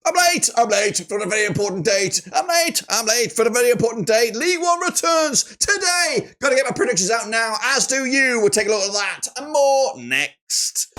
I'm late for a very important date. I'm late for a very important date. League One returns today. Got to get my predictions out now, as do you. We'll take a look at that and more next.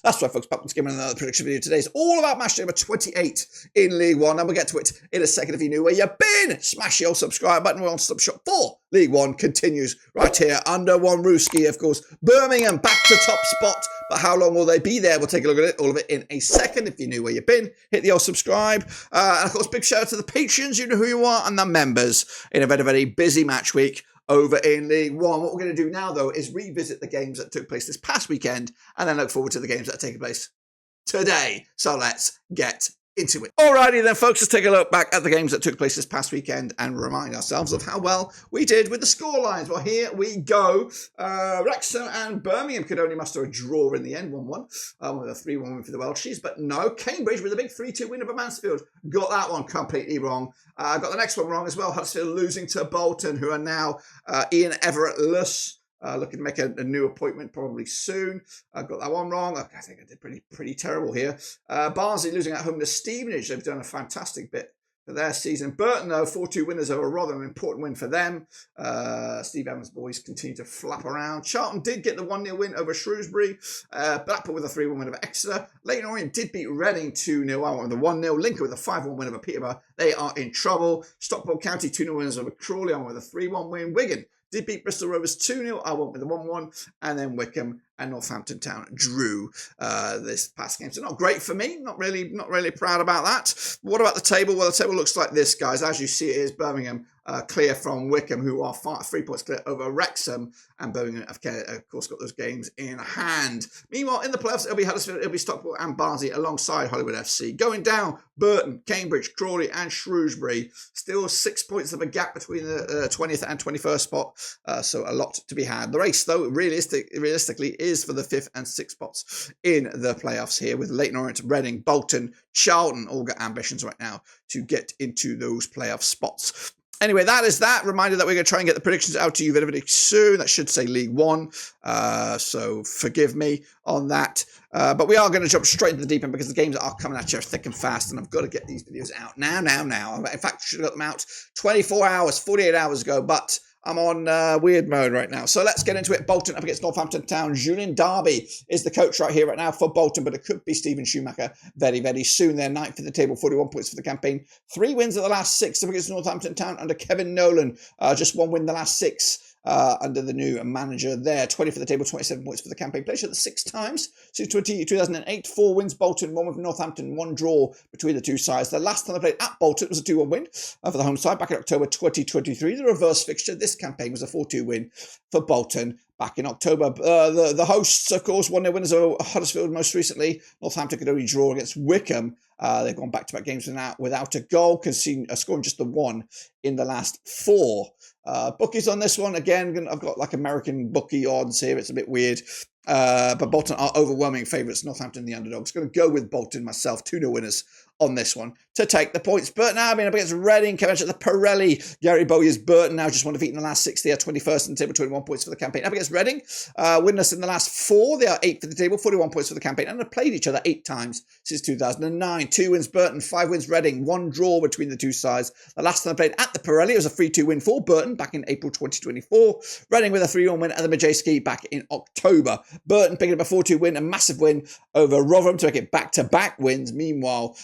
That's right, folks. Back once again with another prediction video. Today is all about Matchday number 28 in League One. And we'll get to it in a second. If you're new where you've been, smash your subscribe button. We're on Stop Shop for League One continues right here under one rooski. Of course, Birmingham back to top spot. But how long will they be there? We'll take a look at it, all of it in a second. If you're new where you've been, hit the old subscribe. And of course, big shout out to the patrons. You know who you are. And the members in a very, very busy match week over in League One. What we're going to do now, though, is revisit the games that took place this past weekend and then look forward to the games that are taking place today. So let's get into it. Alrighty then, folks, let's take a look back at the games that took place this past weekend and remind ourselves of how well we did with the scorelines. Well, here we go. Wrexham and Birmingham could only muster a draw in the end, 1-1, with a 3-1 win for the Welshies. But no, Cambridge with a big 3-2 win over Mansfield. Got that one completely wrong. Got the next one wrong as well. Huddersfield losing to Bolton, who are now Ian Everett-less. Looking to make a new appointment probably soon. Got that one wrong. I think I did pretty terrible here. Barnsley losing at home to Stevenage. They've done a fantastic bit for their season. Burton, though, 4-2 winners over Rotherham. An important win for them. Steve Evans' boys continue to flap around. Charlton did get the 1-0 win over Shrewsbury. Blackpool with a 3-1 win over Exeter. Leyton Orient did beat Reading 2-0 with a 1-0. Lincoln with a 5-1 win over Peterborough. They are in trouble. Stockport County 2-0 winners over Crawley on with a 3-1 win. Wigan did beat Bristol Rovers 2-0. I went with a 1-1. And then Wycombe and Northampton Town drew this past game. So not great for me. Not really proud about that. What about the table? Well, the table looks like this, guys. As you see, it is Birmingham clear from Wycombe, who are 3 points clear over Wrexham. And Birmingham have, of course, got those games in hand. Meanwhile, in the playoffs, it'll be Huddersfield, it'll be Stockport and Barnsley alongside Hollywood FC. Going down, Burton, Cambridge, Crawley and Shrewsbury. Still 6 points of a gap between the 20th and 21st spot. So a lot to be had. The race, though, realistically is for the 5th and 6th spots in the playoffs here, with Leyton Orient, Reading, Bolton, Charlton all got ambitions right now to get into those playoff spots. Anyway, that is that. Reminder that we're going to try and get the predictions out to you very, very soon. That should say League One. So forgive me on that. But we are going to jump straight into the deep end because the games are coming at you thick and fast. And I've got to get these videos out now. In fact, I should have got them out 24 hours, 48 hours ago. But I'm on weird mode right now. So let's get into it. Bolton up against Northampton Town. Julian Darby is the coach right here, right now for Bolton, but it could be Stephen Schumacher very, very soon. They're 9th in the table, 41 points for the campaign. 3 wins of the last 6 up against Northampton Town under Kevin Nolan. Just 1 win the last 6. Under the new manager there. 20 for the table, 27 points for the campaign. Played each other 6 times since 2008. 4 wins Bolton, 1 with Northampton, 1 draw between the two sides. The last time they played at Bolton was a 2-1 win for the home side back in October 2023. The reverse fixture this campaign was a 4-2 win for Bolton back in October. The hosts, of course, won their winners over Huddersfield most recently. Northampton could only draw against Wycombe. They've gone back-to-back games without a goal, scoring just the 1 in the last 4. Bookies on this one, again, I've got like American bookie odds here. It's a bit weird. But Bolton are overwhelming favourites. Northampton, the underdogs. Going to go with Bolton myself. 2-0 winners on this one to take the points. Burton Albion up against Reading. Coming at the Pirelli. Gary Bowyer's Burton now just 1 defeat in the last 6. They are 21st in the table, 21 points for the campaign. Up against Reading. Winless in the last 4. They are 8th for the table, 41 points for the campaign. And have played each other 8 times since 2009. 2 wins Burton, 5 wins Reading. 1 draw between the two sides. The last time they played at the Pirelli, it was a 3-2 win for Burton back in April 2024. Reading with a 3-1 win at the Matchday back in October. Burton picking up a 4-2 win, a massive win over Rotherham to make it back-to-back wins. Meanwhile,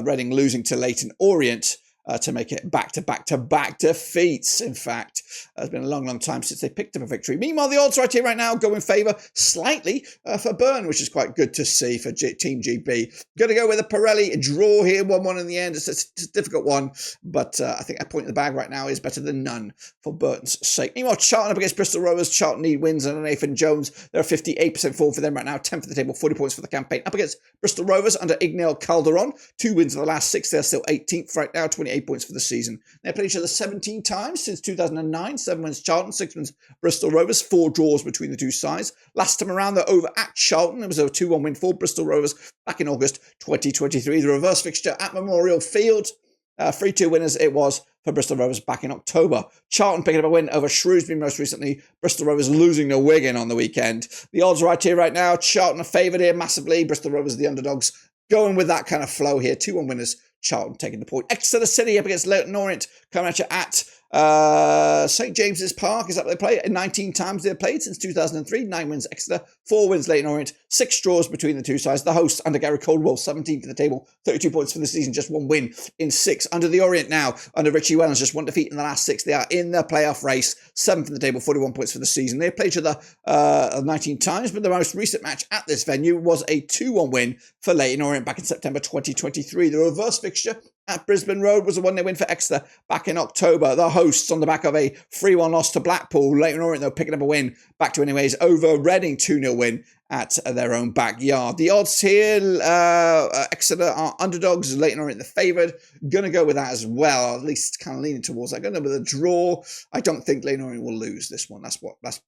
Reading losing to Leyton Orient to make it back-to-back defeats. In fact, it's been a long time since they picked up a victory. Meanwhile, the odds right here right now go in favour slightly for Burn, which is quite good to see for Team GB. Going to go with a Pirelli draw here, 1-1 in the end. It's a difficult one, but I think a point in the bag right now is better than none for Burton's sake. Meanwhile, Charlton up against Bristol Rovers. Charlton need wins and Nathan Jones. They're a 58% form for them right now, 10th for the table, 40 points for the campaign. Up against Bristol Rovers under Ignale Calderon. 2 wins in the last 6. They're still 18th right now, 28 points for the season. They played each other 17 times since 2009. 7 wins Charlton, 6 wins Bristol Rovers, 4 draws between the two sides. Last time around, they're over at Charlton. It was a 2-1 win for Bristol Rovers back in August 2023. The reverse fixture at Memorial Field. 3-2 winners it was for Bristol Rovers back in October. Charlton picking up a win over Shrewsbury most recently. Bristol Rovers losing to Wigan on the weekend. The odds right here right now. Charlton are favoured here massively. Bristol Rovers the underdogs. Going with that kind of flow here. 2-1 winners. Charlton taking the point. Exeter City up against Leyton Orient. Coming at you at St James's Park is that where they play. 19 times they've played since 2003. 9 wins Exeter, 4 wins Leyton Orient, 6 draws between the two sides. The hosts under Gary Caldwell, 17th for the table, 32 points for the season, just 1 win in 6. Under the Orient now, under Richie Wellens, just 1 defeat in the last 6. They are in the playoff race, 7th in the table, 41 points for the season. They played each other 19 times, but the most recent match at this venue was a 2-1 win for Leyton Orient back in September 2023. The reverse fixture at Brisbane Road was a 1-0 win for Exeter back in October. The hosts on the back of a 3-1 loss to Blackpool. Leyton Orient, though, picking up a win back to anyways over Reading 2-0 win at their own backyard. The odds here, Exeter are underdogs, Leyton Orient the favoured. Going to go with that as well, at least kind of leaning towards that. Going to go with a draw. I don't think Leyton Orient will lose this one. That's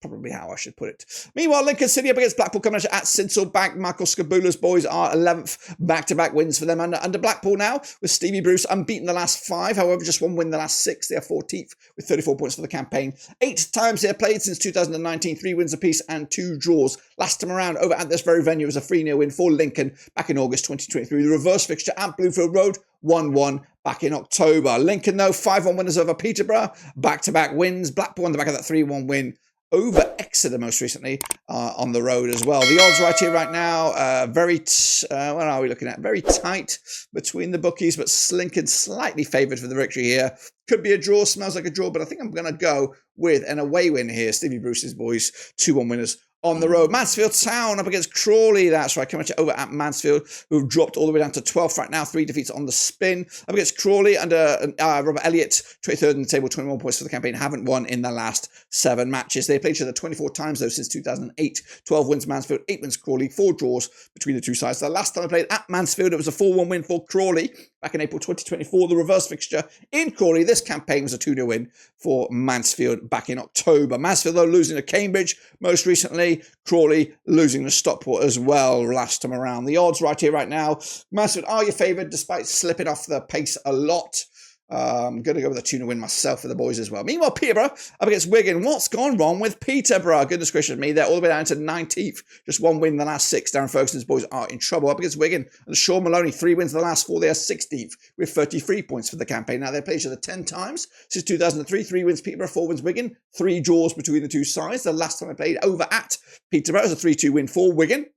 probably how I should put it. Meanwhile, Lincoln City up against Blackpool coming at Sincil Bank. Michael Scabula's boys are 11th. Back-to-back wins for them under Blackpool now, with Stevie Bruce unbeaten the last 5. However, just 1 win the last 6. They are 14th with 34 points for the campaign. 8 times they have played since 2019. 3 wins apiece and 2 draws. Last time around, over at this very venue, was a 3-0 win for Lincoln back in August 2023. The reverse fixture at Bluefield Road, 1-1 back in October. Lincoln, though, 5-1 winners over Peterborough. Back-to-back wins. Blackpool on the back of that 3-1 win over Exeter most recently on the road as well. The odds right here, right now, what are we looking at? Very tight between the bookies, but Lincoln slightly favoured for the victory here. Could be a draw, smells like a draw, but I think I'm going to go with an away win here. Stevie Bruce's boys, 2-1 winners on the road. Mansfield Town up against Crawley. That's right, coming over at Mansfield, who've dropped all the way down to 12th right now. 3 defeats on the spin. Up against Crawley under Robert Elliott, 23rd in the table, 21 points for the campaign. Haven't won in the last 7 matches. They played each other 24 times, though, since 2008. 12 wins Mansfield, 8 wins Crawley, 4 draws between the two sides. The last time I played at Mansfield, it was a 4-1 win for Crawley back in April 2024. The reverse fixture in Crawley this campaign was a 2-0 win for Mansfield back in October. Mansfield, though, losing to Cambridge most recently. Crawley losing to Stockport as well last time around. The odds right here, right now. Mansfield are your favoured despite slipping off the pace a lot. I'm going to go with a 2-0 win myself for the boys as well. Meanwhile, Peterborough up against Wigan. What's gone wrong with Peterborough? Goodness gracious me. They're all the way down to 19th. Just 1 win in the last 6. Darren Ferguson's boys are in trouble. Up against Wigan and Sean Maloney, 3 wins in the last 4. They are 16th with 33 points for the campaign. Now, they've played each other 10 times since 2003. 3 wins Peterborough, 4 wins Wigan. 3 draws between the two sides. The last time I played over at Peterborough was a 3-2 win for Wigan.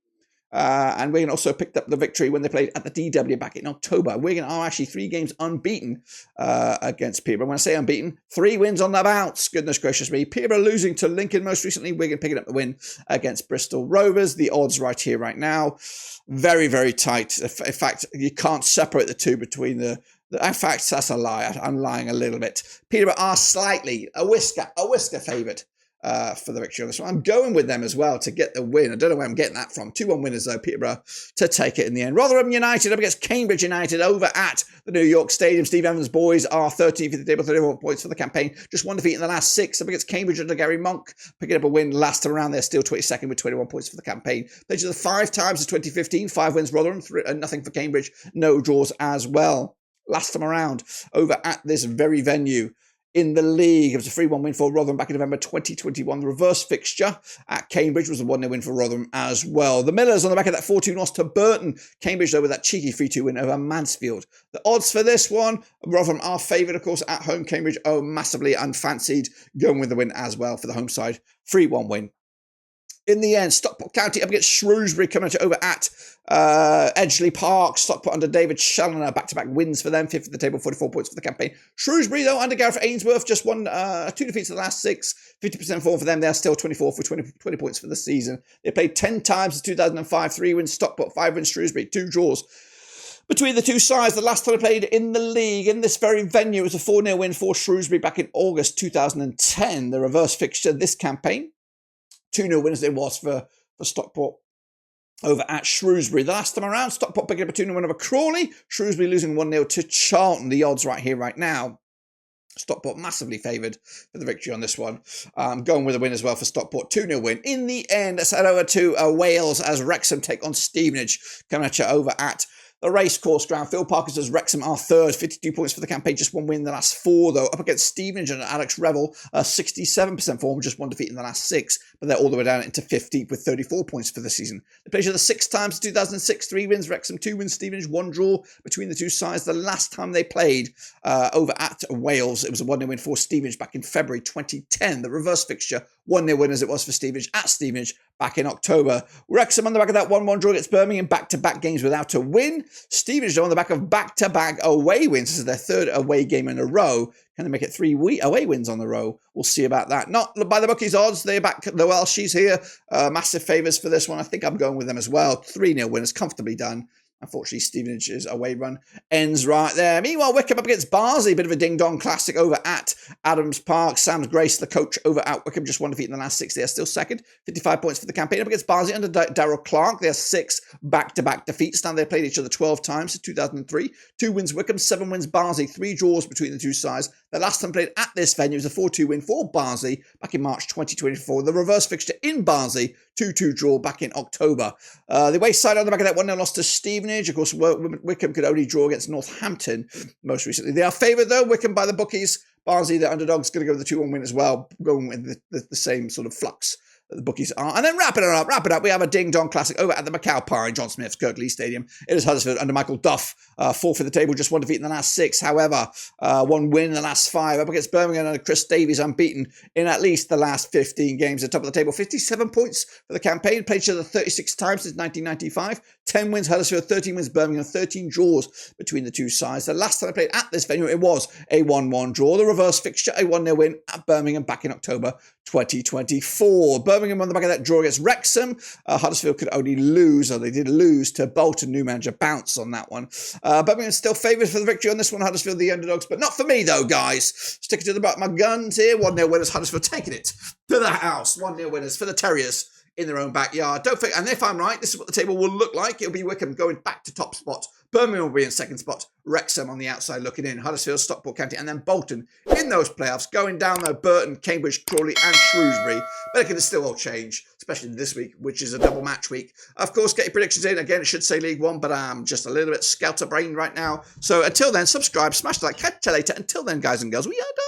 And Wigan also picked up the victory when they played at the DW back in October. Wigan are actually 3 games unbeaten against Peterborough. When I say unbeaten, 3 wins on the bounce. Goodness gracious me. Peterborough losing to Lincoln most recently. Wigan picking up the win against Bristol Rovers. The odds right here, right now. Very, very tight. In fact, you can't separate the two between the in fact, that's a lie. I'm lying a little bit. Peterborough are slightly, a whisker favoured for the victory on this one. I'm going with them as well to get the win. I don't know where I'm getting that from. 2-1 winners, though, Peterborough to take it in the end. Rotherham United up against Cambridge United over at the New York Stadium. Steve Evans' boys are 13th in the table, 34 points for the campaign. Just 1 defeat in the last 6 up against Cambridge under Gary Monk. Picking up a win last time around. They're still 22nd with 21 points for the campaign. Played the 5 times in 2015. 5 wins Rotherham, nothing for Cambridge. No draws as well. Last time around over at this very venue. In the league, it was a 3-1 win for Rotherham back in November 2021. The reverse fixture at Cambridge was a 1-0 win for Rotherham as well. The Millers on the back of that 4-2 loss to Burton. Cambridge, though, with that cheeky 3-2 win over Mansfield. The odds for this one, Rotherham are favoured, of course, at home. Cambridge, massively unfancied, going with the win as well for the home side. 3-1 win. In the end, Stockport County up against Shrewsbury coming over at Edgeley Park. Stockport under David Challoner, back-to-back wins for them. 5th at the table, 44 points for the campaign. Shrewsbury, though, under Gareth Ainsworth, just won 2 defeats in the last 6. 50% form for them. They're still 24th with 20 points for the season. They played 10 times in 2005. 3 wins Stockport, 5 wins Shrewsbury, 2 draws. Between the two sides, the last time I played in the league, in this very venue, was a 4-0 win for Shrewsbury back in August 2010. The reverse fixture this campaign. 2-0 winners it was for Stockport over at Shrewsbury. The last time around, Stockport picking up a 2-0 win over Crawley. Shrewsbury losing 1-0 to Charlton. The odds right here, right now. Stockport massively favoured for the victory on this one. Going with a win as well for Stockport. 2-0 win. In the end, let's head over to Wales as Wrexham take on Stevenage. Coming at you over at The racecourse ground. Phil Parker says Wrexham are third, 52 points for the campaign, just one win in the last 4 though. Up against Stevenage and Alex Revel, 67% form, just 1 defeat in the last 6, but they're all the way down into 15th with 34 points for the season. They played each other 6 times, 2006, 3 wins, Wrexham 2 wins, Stevenage 1 draw between the two sides. The last time they played over at Wales, it was a 1-0 win for Stevenage back in February 2010. The reverse fixture, 1-0 win as it was for Stevenage at Stevenage back in October. Wrexham on the back of that 1-1 draw against Birmingham, back-to-back games without a win. Stevenage on the back of back-to-back away wins. This is their 3rd away game in a row. Can they make it 3 away wins on the row? We'll see about that. Not by the bookies' odds. They're back. The Welshies here. Massive favours for this one. I think I'm going with them as well. 3-0 winners, comfortably done. Unfortunately, Stevenage's away run ends right there. Meanwhile, Wycombe up against Barnsley. A bit of a ding-dong classic over at Adams Park. Sam Grace, the coach over at Wycombe, just 1 defeat in the last 6. They are still second. 55 points for the campaign. Up against Barnsley under Darryl Clark. They are 6 back-to-back defeats. Now they've played each other 12 times since 2003. 2 wins Wycombe, 7 wins Barnsley. 3 draws between the two sides. The last time played at this venue was a 4-2 win for Barnsley back in March 2024. The reverse fixture in Barnsley, 2-2 draw back in October. The away side on the back of that 1-0 loss to Stevenage. Of course, Wycombe could only draw against Northampton most recently. They are favoured though, Wycombe by the bookies. Barnsley, the underdogs, going to go with the 2-1 win as well, going with the same sort of flux that the bookies are. And then wrap it up, we have a ding-dong classic over at the Macau Pine, John Smith's Kirklees Stadium. It is Huddersfield under Michael Duff, 4th for the table, just 1 defeat in the last 6. However, 1 win in the last 5. Up against Birmingham under Chris Davies, unbeaten in at least the last 15 games. At the top of the table, 57 points for the campaign. Played each other 36 times since 1995. 10 wins Huddersfield, 13 wins Birmingham, 13 draws between the two sides. The last time I played at this venue, it was a 1-1 draw. The reverse fixture, a 1-0 win at Birmingham back in October 2024. Birmingham on the back of that draw against Wrexham. Huddersfield could only lose, or they did lose to Bolton. New manager Bounce on that one. Birmingham still favoured for the victory on this one. Huddersfield the underdogs, but not for me though, guys. Sticking to the back of my guns here. 1-0 winners. Huddersfield taking it to the house. 1-0 winners for the Terriers in their own backyard. Don't forget, and if I'm right, this is what the table will look like. It'll be Wycombe going back to top spot. Birmingham will be in second spot. Wrexham on the outside looking in. Huddersfield, Stockport County, and then Bolton in those playoffs. Going down though, Burton, Cambridge, Crawley, and Shrewsbury. But it can still all change, especially this week, which is a double match week. Of course, get your predictions in. Again, it should say League One, but I'm just a little bit scouter-brained right now. So until then, subscribe, smash the like, catch you later. Until then, guys and girls, we are done.